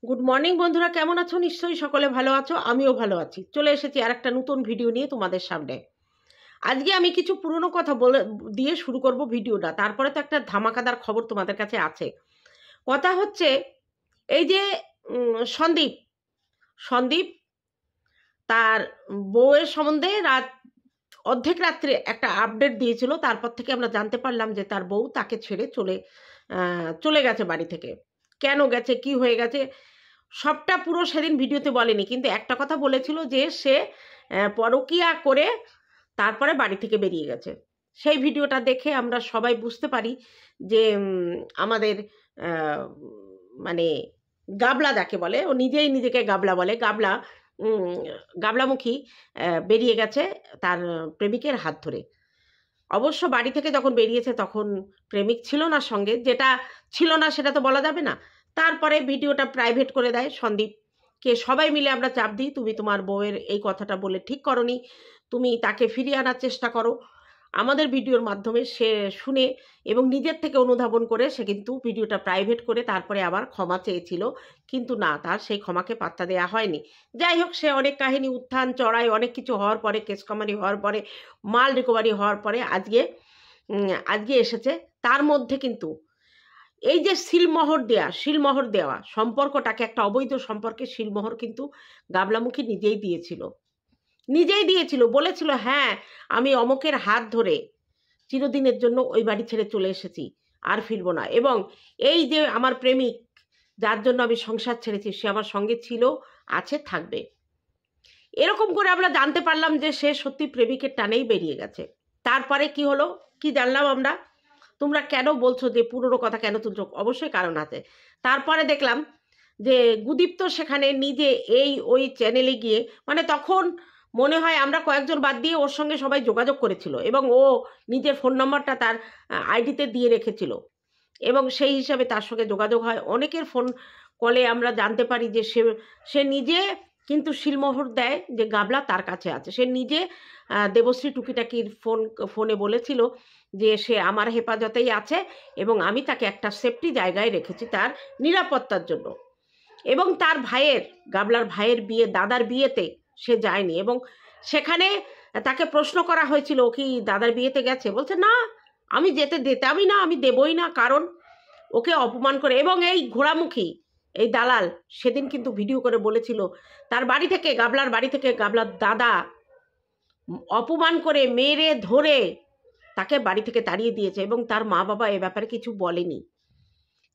Good morning বন্ধুরা, কেমন আছো? নিশ্চয়ই সকলে ভালো আছো, আমিও ভালো আছি। চলে এসেছি আর একটা নতুন ভিডিও নিয়ে তোমাদের সামনে। আজকে আমি কিছু পুরনো কথা দিয়ে শুরু করব ভিডিওটা। তারপরে তো একটা ধামাকাদার খবর তোমাদের কাছে আছে। কথা হচ্ছে এই যে সন্দীপ সন্দীপ তার বউয়ের সম্বন্ধে অর্ধেক রাত্রে একটা আপডেট দিয়েছিল। তারপর থেকে আমরা জানতে পারলাম যে তার বউ তাকে ছেড়ে চলে গেছে বাড়ি থেকে। কেন গেছে, কি হয়ে গেছে, সবটা পুরো সেদিন ভিডিওতে বলেনি, কিন্তু একটা কথা বলেছিল যে সে পরকীয়া করে তারপরে বাড়ি থেকে বেরিয়ে গেছে। সেই ভিডিওটা দেখে আমরা সবাই বুঝতে পারি যে আমাদের মানে গাবলা যাকে বলে, ও নিজেই নিজেকে গাবলা বলে, গাবলামুখী বেরিয়ে গেছে তার প্রেমিকের হাত ধরে। অবশ্য বাড়ি থেকে যখন বেরিয়েছে তখন প্রেমিক ছিল না সঙ্গে, যেটা ছিল না সেটা তো বলা যাবে না। তারপরে ভিডিওটা প্রাইভেট করে দেয় সন্দীপকে। সবাই মিলে আমরা চাপ দিই, তুমি তোমার বউয়ের এই কথাটা বলে ঠিক করনি, তুমি তাকে ফিরিয়ে আনার চেষ্টা করো। আমাদের ভিডিওর মাধ্যমে সে শুনে এবং নিজের থেকে অনুধাবন করে সে কিন্তু ভিডিওটা প্রাইভেট করে তারপরে আবার ক্ষমা চেয়েছিল, কিন্তু না, তার সেই ক্ষমাকে পাত্তা দেওয়া হয়নি। যাই হোক, সে অনেক কাহিনী উত্থান চড়াই অনেক কিছু হওয়ার পরে, কেস কামারি হওয়ার পরে, মাল রিকভারি হওয়ার পরে আজকে এসেছে। তার মধ্যে কিন্তু এই যে শিলমোহর দেওয়া সম্পর্কটাকে, একটা অবৈধ সম্পর্কে শিলমোহর কিন্তু গাবলামুখী নিজেই দিয়েছিল, বলেছিল হ্যাঁ আমি অমকের হাত ধরে চিরদিনের জন্য ওই বাড়ি ছেড়ে চলে এসেছি, আর ফিরবো না। এবং এই যে আমার প্রেমিক যার জন্য আমি সংসার ছেড়েছি, সে আমার সঙ্গে ছিল, আছে, থাকবে। এরকম করে আমরা জানতে পারলাম যে সে সত্যি প্রেমিকের টানেই বেরিয়ে গেছে। তারপরে কি হলো, কি জানলাম আমরা? তোমরা কেন বলছো যে পুরনো কথা কেন তুলছো? অবশ্যই কারণ আছে। তারপরে দেখলাম যে গুদীপ্ত সেখানে নিজে ওই চ্যানেলে গিয়ে, মানে তখন মনে হয় আমরা কয়েকজন বাদ দিয়ে ওর সঙ্গে সবাই যোগাযোগ করেছিল এবং ও নিজের ফোন নম্বরটা তার আইডিতে দিয়ে রেখেছিল এবং সেই হিসাবে তার সঙ্গে যোগাযোগ হয়। অনেকের ফোন কলে আমরা জানতে পারি যে সে নিজে কিন্তু শিলমোহর দেয় যে গাবলা তার কাছে আছে। সে নিজে দেবশ্রী টুকিটাকির ফোনে বলেছিল যে সে আমার হেফাজতেই আছে এবং আমি তাকে একটা সেফটি জায়গায় রেখেছি তার নিরাপত্তার জন্য। এবং তার গাবলার ভাইয়ের বিয়ে, দাদার বিয়েতে সে যায়নি এবং সেখানে তাকে প্রশ্ন করা হয়েছিল ও কি দাদার বিয়েতে গেছে, বলছে না আমি যেতামই না, আমি দেবই না, কারণ ওকে অপমান করে। এবং এই ঘোড়ামুখী এই দালাল সেদিন কিন্তু ভিডিও করে বলেছিল তার গাবলার বাড়ি থেকে গাবলার দাদা অপমান করে মেরে ধরে তাকে বাড়ি থেকে তাড়িয়ে দিয়েছে এবং তার মা বাবা এ ব্যাপারে কিছু বলেনি।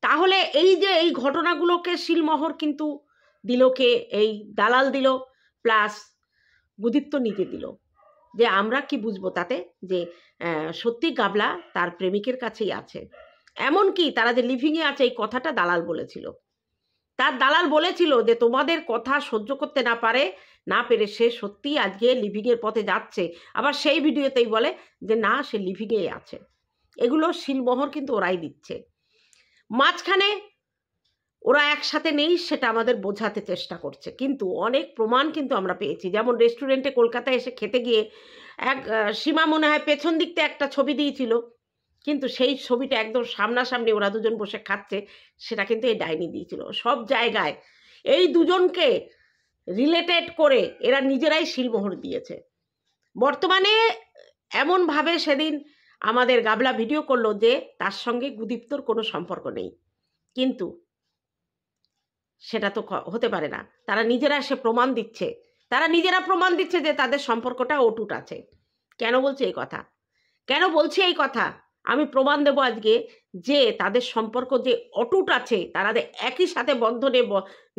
তাহলে এই যে এই ঘটনাগুলোকে শিলমোহর কিন্তু দিল কে? এই দালাল দিল, প্লাস গুদীপ্ত নিজে দিল। যে আমরা কি বুঝবো তাতে যে সত্যি গাবলা তার প্রেমিকের কাছেই আছে, এমনকি তারা যে লিভিংয়ে আছে এই কথাটা দালাল বলেছিল। তার দালাল বলেছিল যে তোমাদের কথা সহ্য করতে না পেরে সে সত্যি আজকে লিভিংয়ের পথে যাচ্ছে। আবার সেই ভিডিওতেই বলে যে না, সে লিভিংয়েই আছে। এগুলো শিলমোহর কিন্তু ওরাই দিচ্ছে। মাঝখানে ওরা একসাথে নেই সেটা আমাদের বোঝাতে চেষ্টা করছে, কিন্তু অনেক প্রমাণ কিন্তু আমরা পেয়েছি। যেমন রেস্টুরেন্টে কলকাতায় এসে খেতে গিয়ে সীমা মনে হয় পেছন দিক থেকে একটা ছবি দিয়েছিল, কিন্তু সেই ছবিটা একদম সামনাসামনি ওরা দুজন বসে খাচ্ছে, সেটা কিন্তু এই ডাইনি দিয়েছিল। সব জায়গায় এই দুজনকে রিলেটেড করে এরা নিজেরাই শিলমোহর দিয়েছে। বর্তমানে এমনভাবে সেদিন আমাদের গাবলা ভিডিও করলো যে তার সঙ্গে গুদীপ্তর কোনো সম্পর্ক নেই, কিন্তু সেটা তো হতে পারে না। তারা নিজেরা প্রমাণ দিচ্ছে যে তাদের সম্পর্কটা অটুট আছে। কেন বলছি এই কথা? আমি প্রমাণ দেব আজকে যে তাদের সম্পর্ক যে অটুট আছে, তারা একই সাথে বন্ধনে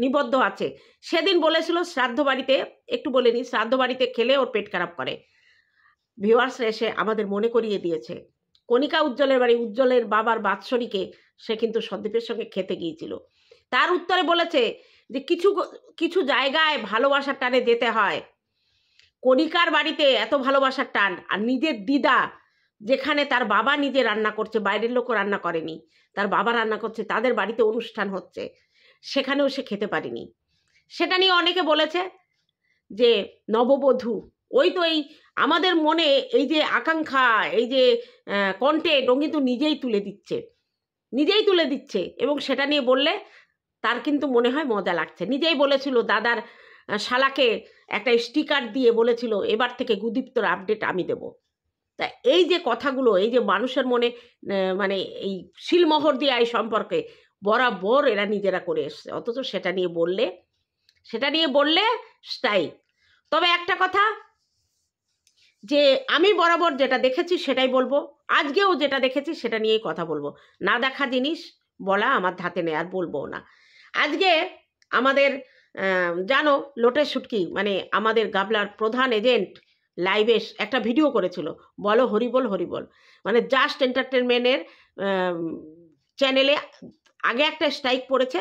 নিবদ্ধ আছে। সেদিন বলেছিল শ্রাদ্ধ বাড়িতে, একটু বলে নি, শ্রাদ্ধ বাড়িতে খেলে ওর পেট খারাপ করে। ভিউয়ার্সরা এসে আমাদের মনে করিয়ে দিয়েছে কণিকা উজ্জ্বলের বাড়ি, উজ্জ্বলের বাবার বাৎসরিকে সে কিন্তু সন্দীপের সঙ্গে খেতে গিয়েছিল। তার উত্তরে বলেছে যে কিছু জায়গায় ভালোবাসার টানে যেতে হয়। কণিকার বাড়িতে এত ভালোবাসার টান, আর নিজের দিদা যেখানে তার বাবা নিজে রান্না করছে, বাইরের লোকও রান্না করেনি, তার বাবা রান্না করছে, তাদের বাড়িতে অনুষ্ঠান হচ্ছে, সেখানেও সে খেতে পারেনি। সেটা নিয়ে অনেকে বলেছে যে নববধূ, ওই তো এই আমাদের মনে এই যে আকাঙ্ক্ষা, এই যে কন্টেন্ট ও কিন্তু নিজেই তুলে দিচ্ছে এবং সেটা নিয়ে বললে তার কিন্তু মনে হয় মজা লাগছে। নিজেই বলেছিল দাদার শালাকে একটা স্টিকার দিয়ে বলেছিল এবার থেকে গুদীপ্তর আপডেট আমি দেব। তা এই যে কথাগুলো, এই যে মানুষের মনে মানে এই শিলমোহর দিয়ে এই সম্পর্কে বরাবর এরা নিজেরা করে এসছে, অথচ সেটা নিয়ে বললে স্ট্রাইক। তবে একটা কথা, যে আমি বরাবর যেটা দেখেছি সেটাই বলবো, আজকেও যেটা দেখেছি সেটা নিয়েই কথা বলবো। না দেখা জিনিস বলা আমার ধাতে নেই, আর বলবো না। আজকে আমাদের জানো লোটে শুটকি মানে আমাদের গাবলার প্রধান এজেন্ট লাইভে একটা ভিডিও করেছিল, বলো হরিবল হরিবল, মানে জাস্ট এন্টারটেনমেন্টের চ্যানেলে আগে একটা স্ট্রাইক পড়েছে,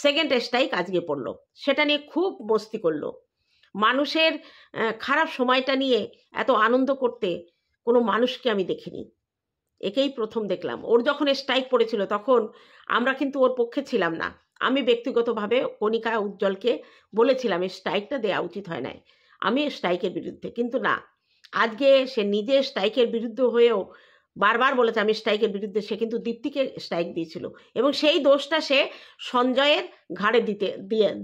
সেকেন্ড স্ট্রাইক আজকে পড়লো, সেটা নিয়ে খুব মস্তি করলো। মানুষের খারাপ সময়টা নিয়ে এত আনন্দ করতে কোনো মানুষকে আমি দেখিনি, একেই প্রথম দেখলাম। ওর যখন স্ট্রাইক পড়েছিল তখন আমরা কিন্তু ওর পক্ষে ছিলাম না। আমি ব্যক্তিগতভাবে কণিকা উজ্জ্বলকে বলেছিলাম এই স্ট্রাইকটা দেওয়া উচিত হয় না, আমি স্ট্রাইকের বিরুদ্ধে। কিন্তু না, আজকে সে নিজে স্ট্রাইকের বিরুদ্ধে হয়েও বারবার বলেছে আমি স্ট্রাইকের বিরুদ্ধে। সে কিন্তু দীপ্তিকে স্ট্রাইক দিয়েছিল এবং সেই দোষটা সে সঞ্জয়ের ঘাড়ে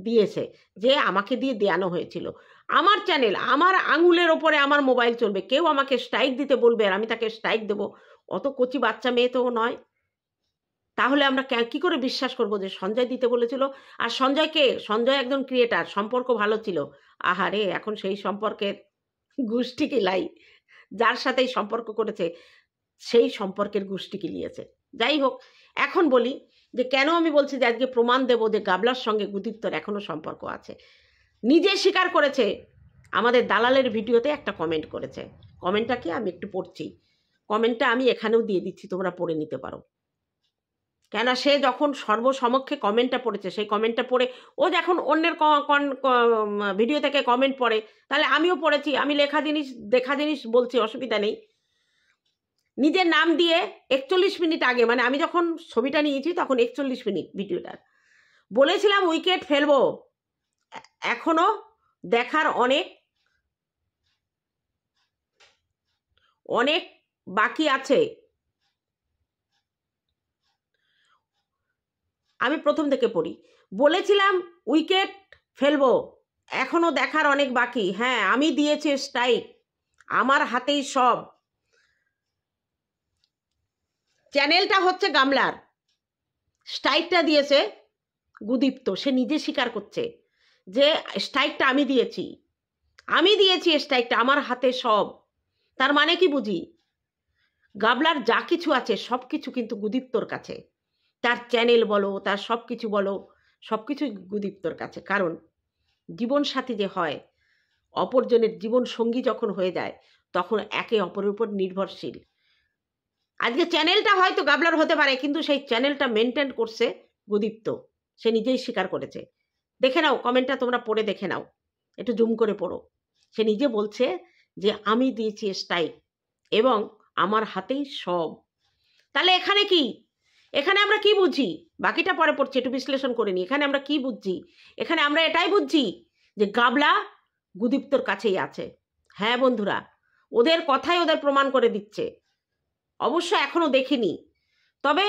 দিয়েছে যে আমাকে দিয়ে দেয়ানো হয়েছিল। আমার চ্যানেল, আমার আঙুলের ওপরে আমার মোবাইল চলবে, কেউ আমাকে স্ট্রাইক দিতে বলবে আর আমি তাকে স্ট্রাইক দেবো? অত কচি বাচ্চা মেয়ে তো নয়। তাহলে আমরা কি করে বিশ্বাস করব যে সঞ্জয় দিতে বলেছিল? আর সঞ্জয় একজন ক্রিয়েটার, সম্পর্ক ভালো ছিল। আহারে, এখন সেই সম্পর্কের গোষ্ঠী কিলাই, যার সাথেই সম্পর্ক করেছে সেই সম্পর্কের গোষ্ঠী কিলিয়েছে। যাই হোক, এখন বলি যে কেন আমি বলছি যে আজকে প্রমাণ দেব যে গাবলার সঙ্গে গুদীপ্তর এখনো সম্পর্ক আছে। নিজে স্বীকার করেছে, আমাদের দালালের ভিডিওতে একটা কমেন্ট করেছে। কমেন্টটা কি আমি একটু পড়ছি, কমেন্টটা আমি এখানেও দিয়ে দিচ্ছি, তোমরা পড়ে নিতে পারো। কেন সে যখন সর্বসমক্ষে কমেন্টটা পড়েছে, সেই কমেন্টটা পড়ে ও যখন অন্যের ভিডিও থেকে কমেন্ট পড়ে, তাহলে আমিও পড়েছি, আমি দেখা জিনিস বলছি, অসুবিধা নেই। নিজের নাম দিয়ে 41 মিনিট আগে, মানে আমি যখন ছবিটা নিয়েছি তখন 41 মিনিট ভিডিওটার, বলেছিলাম উইকেট ফেলবো, এখনো দেখার অনেক বাকি আছে। আমি প্রথম থেকে পড়ি। বলেছিলাম উইকেট ফেলবো, এখনো দেখার অনেক বাকি। হ্যাঁ, আমি দিয়েছি স্ট্রাইক, আমার হাতেই সব। চ্যানেলটা হচ্ছে গামলার, স্ট্রাইকটা দিয়েছে গুদীপ্ত। সে নিজে স্বীকার করছে যে স্ট্রাইকটা আমি দিয়েছি স্ট্রাইকটা, আমার হাতে সব। তার মানে কি বুঝি? গাবলার যা কিছু আছে সব কিছু কিন্তু গুদীপ্তর কাছে, তার চ্যানেল বলো, তার সব কিছু বলো, সব কিছুই গুদীপ্তর কাছে। কারণ জীবন সাথী যে হয়, অপরজনের জীবন সঙ্গী যখন হয়ে যায়, তখন একে অপরের উপর নির্ভরশীল। আজকে চ্যানেলটা হয়তো গাবলার হতে পারে, কিন্তু সেই চ্যানেলটা মেনটেন করছে গুদীপ্ত, সে নিজেই স্বীকার করেছে। দেখে নাও কমেন্টটা, তোমরা পড়ে দেখে নাও, একটু জুম করে পড়ো। সে নিজে বলছে যে আমি দিয়েছি স্ট্রাইক এবং আমার হাতেই সব। তাহলে এখানে আমরা কি বুঝি? বাকিটা পরে পড়ছি, একটু বিশ্লেষণ করে নিই। এখানে আমরা কি বুঝছি? এখানে আমরা এটাই বুঝছি যে গাবলা গুদীপ্তর কাছেই আছে। হ্যাঁ বন্ধুরা, ওদের কথাই ওদের প্রমাণ করে দিচ্ছে। অবশ্য এখনো দেখিনি, তবে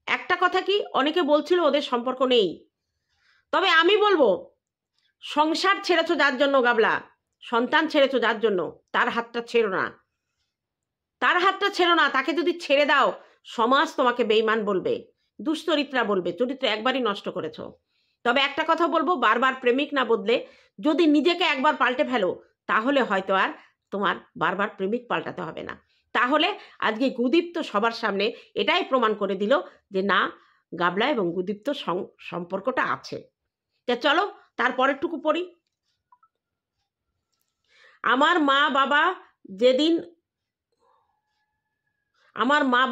একটা কথা কি, অনেকে বলছিল ওদের সম্পর্ক নেই, তবে আমি বলবো সংসার ছেড়েছো যার জন্য গাবলা, সন্তান ছেড়েছো যার জন্য, তার হাতটা ছেড়ো না। তাকে যদি ছেড়ে দাও, সমাজ তোমাকে বেঈমান বলবে, দুশ্চরিত্রা বলবে, চরিত্র একবারই নষ্ট করেছো। তবে একটা কথা বলবো, বারবার প্রেমিক না বদলে যদি নিজেকে একবার পাল্টে ফেলো, তাহলে হয়তো আর তোমার বারবার প্রেমিক পাল্টাতে হবে না। তাহলে আজকে গুদীপ্ত সবার সামনে এটাই প্রমাণ করে দিল যে না, গাবলা এবং গুদীপ্ত সম্পর্কটা আছে। তা চলো তারপরেরটুকু পড়ি। আমার মা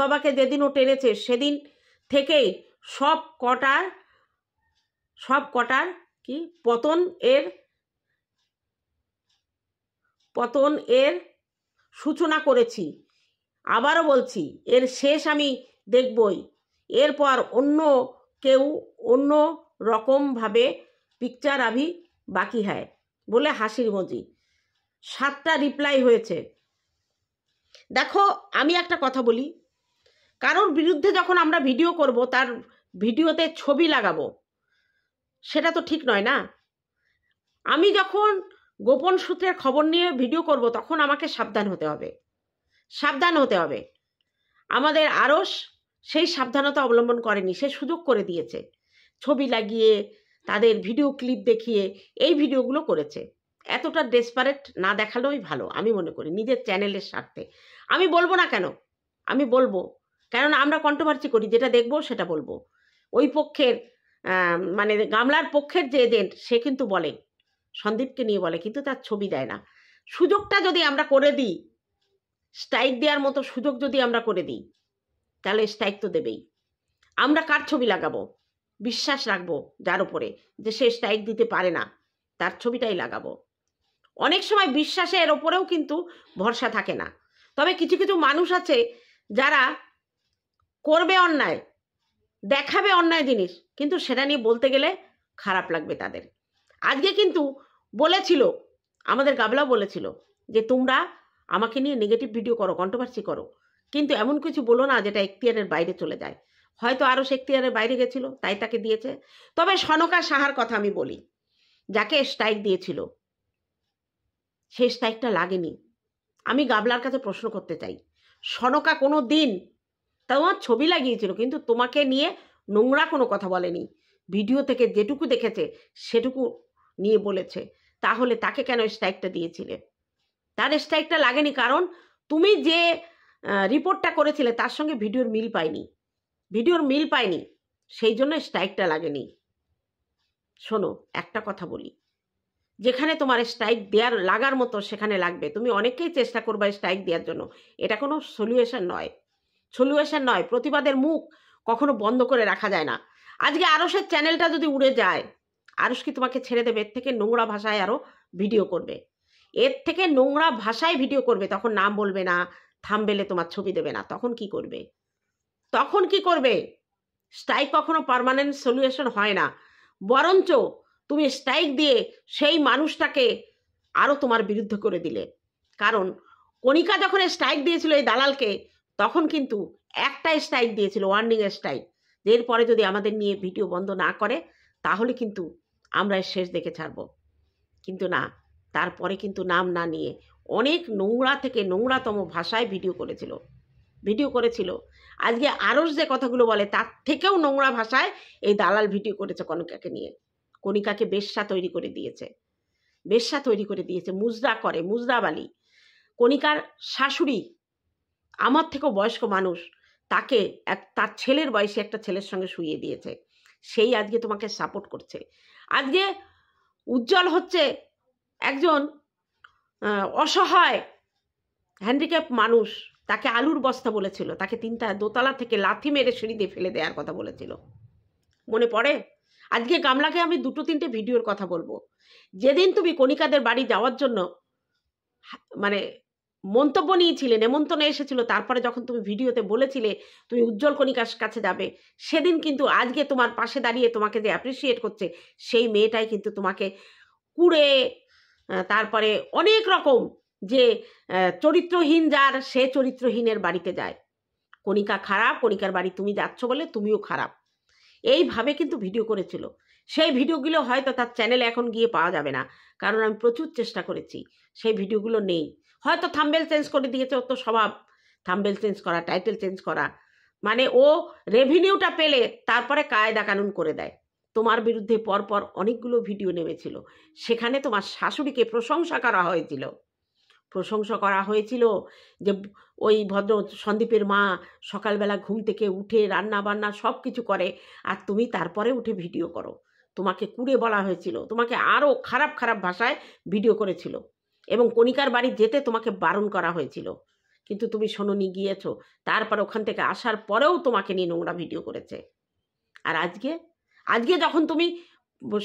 বাবাকে যেদিন ও টেনেছে, সেদিন থেকেই সব কটার কি পতন এর সূচনা করেছি। আবারও বলছি, এর শেষ আমি দেখবই। এরপর অন্য রকমভাবে পিকচার আভি বাকি হ্যায় বলে হাসির ইমোজি। 7টা রিপ্লাই হয়েছে। দেখো, আমি একটা কথা বলি, কারোর বিরুদ্ধে যখন আমরা ভিডিও করব, তার ভিডিওতে ছবি লাগাবো, সেটা তো ঠিক নয় না। আমি যখন গোপন সূত্রের খবর নিয়ে ভিডিও করব তখন আমাকে সাবধান হতে হবে, সাবধান হতে হবে। আমাদের আরস সেই সাবধানতা অবলম্বন করেনি, সে সুযোগ করে দিয়েছে, ছবি লাগিয়ে তাদের ভিডিও ক্লিপ দেখিয়ে এই ভিডিওগুলো করেছে। এতটা ডেসপারেট না দেখালেই ভালো আমি মনে করি, নিজের চ্যানেলের স্বার্থে। আমি বলবো না কেন, আমি বলবো, কেননা আমরা কন্ট্রোভার্সি করি, যেটা দেখবো সেটা বলবো। ওই পক্ষের মানে গামলার পক্ষের যে এজেন্ট সে কিন্তু বলে, সন্দীপকে নিয়ে বলে, কিন্তু তার ছবি দেয় না। সুযোগটা যদি আমরা করে দিই, স্ট্রাইক দেওয়ার মতো সুযোগ যদি আমরা করে দিই, তাহলে স্ট্রাইক তো দেবেই। আমরা কার ছবি লাগাবো? বিশ্বাস রাখবো যার উপরে যে সে স্ট্রাইক দিতে পারে না, তার ছবিটাই লাগাবো। অনেক সময় বিশ্বাসের ওপরেও কিন্তু ভরসা থাকে না। তবে কিছু কিছু মানুষ আছে যারা করবে অন্যায়, দেখাবে অন্যায় জিনিস, কিন্তু সেটা নিয়ে বলতে গেলে খারাপ লাগবে তাদের। আজকে কিন্তু বলেছিল, আমাদের গাবলা বলেছিল যে তোমরা আমাকে নিয়ে নেগেটিভ ভিডিও করো, কন্ট্রোভার্সি করো, কিন্তু এমন কিছু বলো না যেটা এখতিয়ারের বাইরে চলে যায়। হয়তো আরও সে এখতিয়ারের বাইরে গেছিল, তাই তাকে দিয়েছে। তবে সনকা সাহার কথা আমি বলি, যাকে স্ট্রাইক দিয়েছিল, সেই স্ট্রাইকটা লাগেনি। আমি গাবলার কাছে প্রশ্ন করতে চাই, সনকা কোনো দিন তোমার ছবি লাগিয়েছিল, কিন্তু তোমাকে নিয়ে নোংরা কোনো কথা বলেনি। ভিডিও থেকে যেটুকু দেখেছে সেটুকু নিয়ে বলেছে। তাহলে তাকে কেন স্ট্রাইকটা দিয়েছিলে? তার স্ট্রাইকটা লাগেনি কারণ তুমি যে রিপোর্টটা করেছিলে তার সঙ্গে ভিডিওর মিল পায়নি, সেই জন্য স্ট্রাইকটা লাগেনি। শোনো, একটা কথা বলি, যেখানে তোমার স্ট্রাইক দেওয়ার লাগার মতো সেখানে লাগবে। তুমি অনেককেই চেষ্টা করবে স্ট্রাইক দেওয়ার জন্য, এটা কোনো সলিউশন নয়। প্রতিবাদের মুখ কখনো বন্ধ করে রাখা যায় না। আজকে আরসের চ্যানেলটা যদি উড়ে যায়, আরস কি তোমাকে ছেড়ে দেবে? এর থেকে নোংরা ভাষায় আরও ভিডিও করবে, তখন নাম বলবে না, থাম্বনেলে তোমার ছবি দেবে না, তখন কি করবে? স্ট্রাইক কখনো পার্মানেন্ট সলিউশন হয় না, বরঞ্চ তুমি স্ট্রাইক দিয়ে সেই মানুষটাকে আরও তোমার বিরুদ্ধে করে দিলে। কারণ কণিকা যখন স্ট্রাইক দিয়েছিল এই দালালকে, তখন কিন্তু একটা স্ট্রাইক দিয়েছিল, ওয়ার্নিং স্ট্রাইক, এরপরে যদি আমাদের নিয়ে ভিডিও বন্ধ না করে তাহলে কিন্তু আমরা শেষ দেখে ছাড়ব। কিন্তু না, তারপরে কিন্তু নাম না নিয়ে অনেক নোংরা থেকে নোংরাতম ভাষায় ভিডিও করেছিল। আজকে আরস যে কথাগুলো বলে তার থেকেও নোংরা ভাষায় এই দালাল ভিডিও করেছে কণিকাকে নিয়ে। কণিকাকে বেশ্যা তৈরি করে দিয়েছে, মুজরাবালি। কণিকার শাশুড়ি আমার থেকেও বয়স্ক মানুষ, তাকে তার ছেলের বয়সে একটা ছেলের সঙ্গে শুইয়ে দিয়েছে, সেই আজকে তোমাকে সাপোর্ট করছে। আজকে উজ্জ্বল হচ্ছে একজন অসহায় হ্যান্ডিক্যাপ মানুষ, তাকে আলুর বস্তা বলেছিল, তাকে 3টা দোতলা থেকে লাথি মেরে সিঁড়ি দিয়ে ফেলে দেওয়ার কথা বলেছিল, মনে পড়ে? আজকে গামলাকে আমি 2-3টে ভিডিওর কথা বলবো। যেদিন তুমি কণিকাদের বাড়ি যাওয়ার জন্য মানে মন্তব্য নিয়েছিলে, নেমন্তন্ন এসেছিল, তারপরে যখন তুমি ভিডিওতে বলেছিলে তুমি উজ্জ্বল কণিকার কাছে যাবে, সেদিন কিন্তু আজকে তোমার পাশে দাঁড়িয়ে তোমাকে যে অ্যাপ্রিসিয়েট করছে সেই মেয়েটাই কিন্তু তোমাকে কুড়ে, তারপরে অনেক রকম যে চরিত্রহীন, যার সে চরিত্রহীনের বাড়িতে যায়। কণিকা খারাপ, কণিকার বাড়ি তুমি যাচ্ছ বলে তুমিও খারাপ, এইভাবে কিন্তু ভিডিও করেছিল। সেই ভিডিওগুলো হয়তো তার চ্যানেলে এখন গিয়ে পাওয়া যাবে না, কারণ আমি প্রচুর চেষ্টা করেছি, সেই ভিডিওগুলো নেই। হয়তো থাম্বনেল চেঞ্জ করে দিয়েছে, ওর তো স্বভাব থাম্বনেল চেঞ্জ করা, টাইটেল চেঞ্জ করা, মানে ও রেভিনিউটা পেলে তারপরে কায়দা কানুন করে দেয়। তোমার বিরুদ্ধে পরপর অনেকগুলো ভিডিও নেমেছিল, সেখানে তোমার শাশুড়িকে প্রশংসা করা হয়েছিল যে ওই ভদ্র সন্দীপের মা সকালবেলা ঘুম থেকে উঠে রান্না বান্না সব কিছু করে, আর তুমি তারপরে উঠে ভিডিও করো। তোমাকে কুড়ে বলা হয়েছিল, তোমাকে আরও খারাপ খারাপ ভাষায় ভিডিও করেছিল, এবং কণিকার বাড়ি যেতে তোমাকে বারণ করা হয়েছিল, কিন্তু তুমি শোনোনি, গিয়েছো। তারপর ওখান থেকে আসার পরেও তোমাকে নিয়ে নোংরা ভিডিও করেছে। আর আজকে যখন তুমি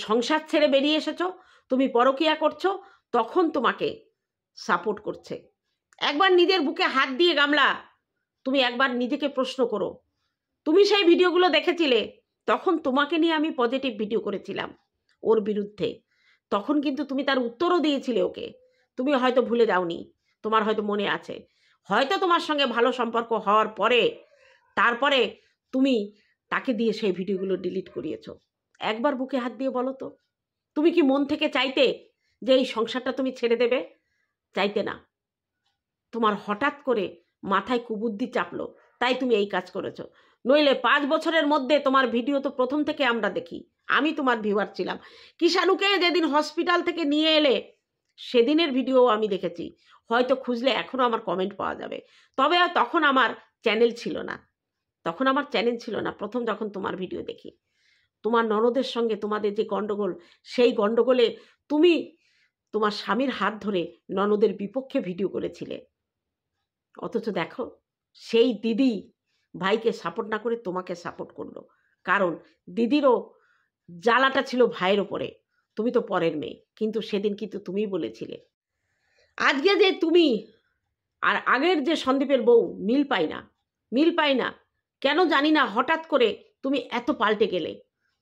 সংসার ছেড়ে বেরিয়ে এসেছো, তুমি পরকীয়া করছো, তখন তোমাকে সাপোর্ট করছে। একবার নিজের বুকে হাত দিয়ে গামলা, তুমি একবার নিজেকে প্রশ্ন করো। তুমি সেই ভিডিওগুলো দেখেছিলে, তখন তোমাকে নিয়ে আমি পজিটিভ ভিডিও করেছিলাম ওর বিরুদ্ধে, তখন কিন্তু তুমি তার উত্তরও দিয়েছিলে ওকে। তুমি হয়তো ভুলে যাওনি, তোমার হয়তো মনে আছে, হয়তো তোমার সঙ্গে ভালো সম্পর্ক হওয়ার পরে তারপরে তুমি তাকে দিয়ে সেই ভিডিওগুলো ডিলিট করিয়েছো। একবার বুকে হাত দিয়ে বলো তো, তুমি কি মন থেকে চাইতে যে এই সংসারটা তুমি ছেড়ে দেবে? চাইতে না। তোমার হঠাৎ করে মাথায় কুবুদ্ধি চাপলো, তাই তুমি এই কাজ করেছো। নইলে 5 বছরের মধ্যে তোমার ভিডিও তো প্রথম থেকে আমরা দেখি, আমি তোমার ভিউয়ার ছিলাম। কিষাণুকে যেদিন হসপিটাল থেকে নিয়ে এলে সেদিনের ভিডিও আমি দেখেছি, হয়তো খুঁজলে এখনো আমার কমেন্ট পাওয়া যাবে। তবে তখন আমার চ্যানেল ছিল না, প্রথম যখন তোমার ভিডিও দেখি। তোমার ননদের সঙ্গে তোমাদের যে গন্ডগোল, সেই গন্ডগোলে তুমি তোমার স্বামীর হাত ধরে ননদের বিপক্ষে ভিডিও করেছিলে। অথচ দেখো, সেই দিদি ভাইকে সাপোর্ট না করে তোমাকে সাপোর্ট করলো, কারণ দিদিরও জ্বালাটা ছিল ভাইয়ের ওপরে। তুমি তো পরের মেয়ে, কিন্তু সেদিন কিন্তু তুমিই বলেছিলে। আজকে যে তুমি আর আগের যে সন্দীপের বউ মিল পাই না কেন জানি না, হঠাৎ করে তুমি এত পাল্টে গেলে।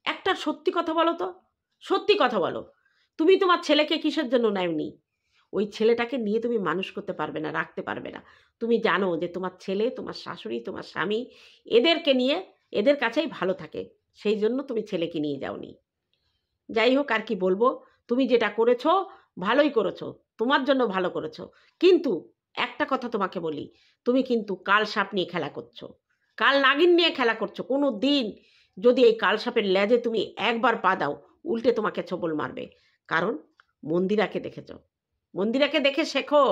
একটা সত্যি কথা বলো তো, সত্যি কথা বলো, তুমি তোমার ছেলেকে কিসের জন্য নেওনি? ওই ছেলেটাকে নিয়ে তুমি মানুষ করতে পারবে না, রাখতে পারবে না। তুমি জানো যে তোমার ছেলে, তোমার শাশুড়ি, তোমার স্বামী এদেরকে নিয়ে এদের কাছেই ভালো থাকে, সেই জন্য তুমি ছেলেকে নিয়ে যাওনি। যাই হোক, আর কি বলবো, তুমি যেটা করেছো ভালোই করেছো, তোমার জন্য ভালো করেছো। কিন্তু একটা কথা তোমাকে বলি, তুমি কিন্তু কাল সাপ নিয়ে খেলা করছো, কাল নাগিন নিয়ে খেলা করছো। কোনো দিন যদি এই কাল সাপের লেজে তুমি একবার পা দাও, উল্টে তোমাকে ছোবল মারবে। কারণ মন্দিরাকে দেখেছো, মন্দিরাকে দেখে শেখো।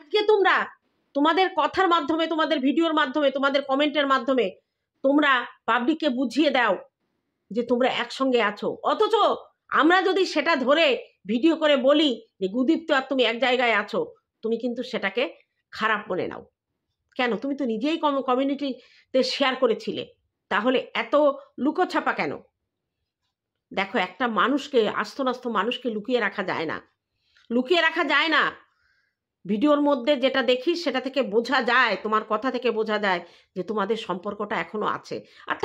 আজকে তোমরা তোমাদের কথার মাধ্যমে, তোমাদের ভিডিওর মাধ্যমে, তোমাদের কমেন্টের মাধ্যমে তোমরা পাবলিককে বুঝিয়ে দাও যে তোমরা একসঙ্গে আছো। অথচ আমরা যদি সেটা ধরে ভিডিও করে বলি যে গুদীপ্ত আর তুমি এক জায়গায় আছো, তুমি কিন্তু সেটাকে খারাপ মনে নাও। কেন? তুমি তো নিজেই কমিউনিটিতে শেয়ার করেছিলে, তাহলে এত লুকোছাপা কেন? দেখো, একটা মানুষকে, আস্ত মানুষকে লুকিয়ে রাখা যায় না। ভিডিওর মধ্যে যেটা দেখি সেটা থেকে বোঝা যায়, তোমার কথা থেকে বোঝা যায় যে তোমাদের সম্পর্কটা এখনো আছে। আর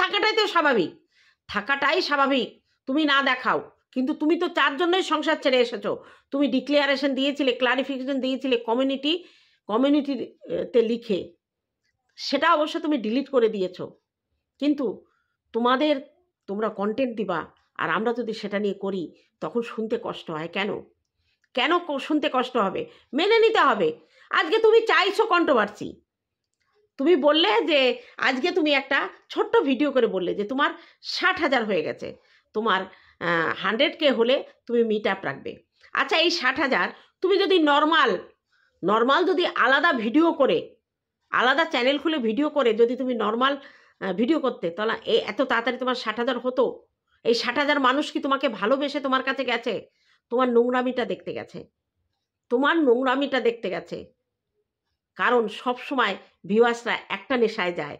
থাকাটাই স্বাভাবিক, তুমি না দেখাও। কিন্তু তুমি তো 4 জন্যই সংসার ছেড়ে এসেছো। তুমি ডিক্লারেশন দিয়েছিলে, ক্লারিফিকেশন দিয়েছিলে কমিউনিটিতে লিখে, সেটা অবশ্য তুমি ডিলিট করে দিয়েছো। কিন্তু তোমরা কন্টেন্ট দিবা, আর আমরা যদি সেটা নিয়ে করি তখন শুনতে কষ্ট হয়। কেন শুনতে কষ্ট হবে? মেনে নিতে হবে। আজকে তুমি চাইছো কন্ট্রোভার্সি, তুমি বললে যে আজকে তুমি একটা ছোট্ট ভিডিও করে বললে যে তোমার 60,000 হয়ে গেছে, তোমার 100K হলে তুমি মিট আপ রাখবে। আচ্ছা, এই 60,000 তুমি যদি নর্মাল যদি আলাদা ভিডিও করে, আলাদা চ্যানেল খুলে ভিডিও করে যদি তুমি নর্মাল ভিডিও করতে, তাহলে এত তাড়াতাড়ি তোমার 60,000 হতো? এই 60,000 মানুষ কি তোমাকে ভালোবেসে তোমার কাছে গেছে? তোমার নোংরামিটা দেখতে গেছে। কারণ সব সময় ভিউয়ার্সরা একটা নেশায় যায়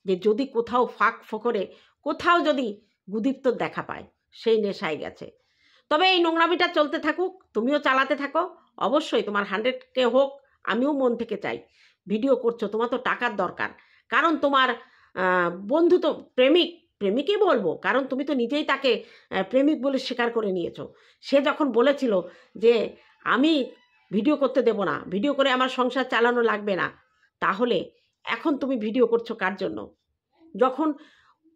যে যদি কোথাও ফাঁক ফোকরে, কোথাও যদি গুদীপ্তর দেখা পায়, সেই নেশায় গেছে। তবে এই নোংরামিটা চলতে থাকুক, তুমিও চালাতে থাকো। অবশ্যই তোমার 100K হোক, আমিও মন থেকে চাই। ভিডিও করছো, তোমার তো টাকার দরকার। কারণ তোমার বন্ধু তো প্রেমিকই বলবো, কারণ তুমি তো নিজেই তাকে প্রেমিক বলে স্বীকার করে নিয়েছো। সে যখন বলেছিল যে আমি ভিডিও করতে দেব না, ভিডিও করে আমার সংসার চালানো লাগবে না, তাহলে এখন তুমি ভিডিও করছো কার জন্য? যখন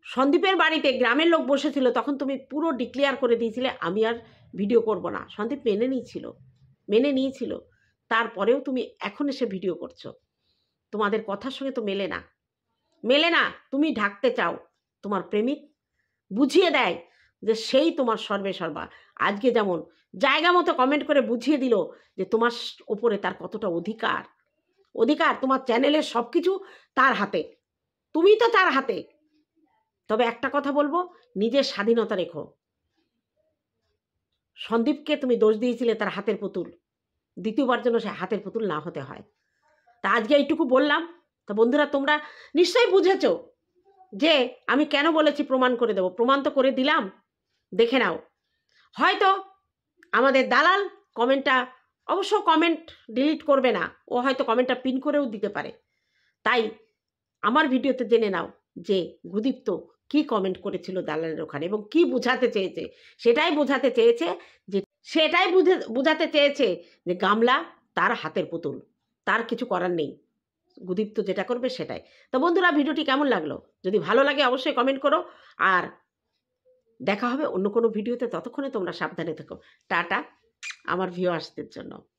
সন্দীপের বাড়িতে গ্রামের লোক বসেছিল, তখন তুমি পুরো ডিক্লেয়ার করে দিয়েছিলে আমি আর ভিডিও করব না। সন্দীপ মেনে নিয়েছিল। তারপরেও তুমি এখন এসে ভিডিও করছো। তোমাদের কথার সঙ্গে তো মেলে না। তুমি ঢাকতে চাও, তোমার প্রেমিক বুঝিয়ে দেয় যে সেই তোমার সর্বেসর্বা। আজকে যেমন জায়গা মতো কমেন্ট করে বুঝিয়ে দিল যে তোমার ওপরে তার কতটা অধিকার, তোমার চ্যানেলের সব কিছু তার হাতে, তুমি তো তার হাতে। তবে একটা কথা বলবো, নিজের স্বাধীনতা রেখো। সন্দীপকে তুমি দোষ দিয়েছিলে তার হাতের পুতুল, দ্বিতীয়বার যেন সে হাতের পুতুল না হতে হয়। তা আজকে এইটুকু বললাম। তা বন্ধুরা, তোমরা নিশ্চয়ই বুঝেছো যে আমি কেন বলেছি প্রমাণ করে দেবো। প্রমাণ তো করে দিলাম, দেখে নাও। হয়তো আমাদের দালাল অবশ্য কমেন্ট ডিলিট করবে না, ও হয়তো কমেন্টটা পিন করেও দিতে পারে। তাই আমার ভিডিওতে জেনে নাও যে গুদীপ্ত কি কমেন্ট করেছিল দালালের ওখানে এবং কি বোঝাতে চেয়েছে। সেটাই বোঝাতে চেয়েছে যে গামলা তার হাতের পুতুল, তার কিছু করার নেই। গুদীপ্ত যেটা করবে সেটাই। তো বন্ধুরা, ভিডিওটি কেমন লাগলো? যদি ভালো লাগে অবশ্যই কমেন্ট করো। আর দেখা হবে অন্য কোনো ভিডিওতে। ততক্ষণে তোমরা সাবধানে থেকো। টাটা আমার ভিউয়ার্সদের জন্য।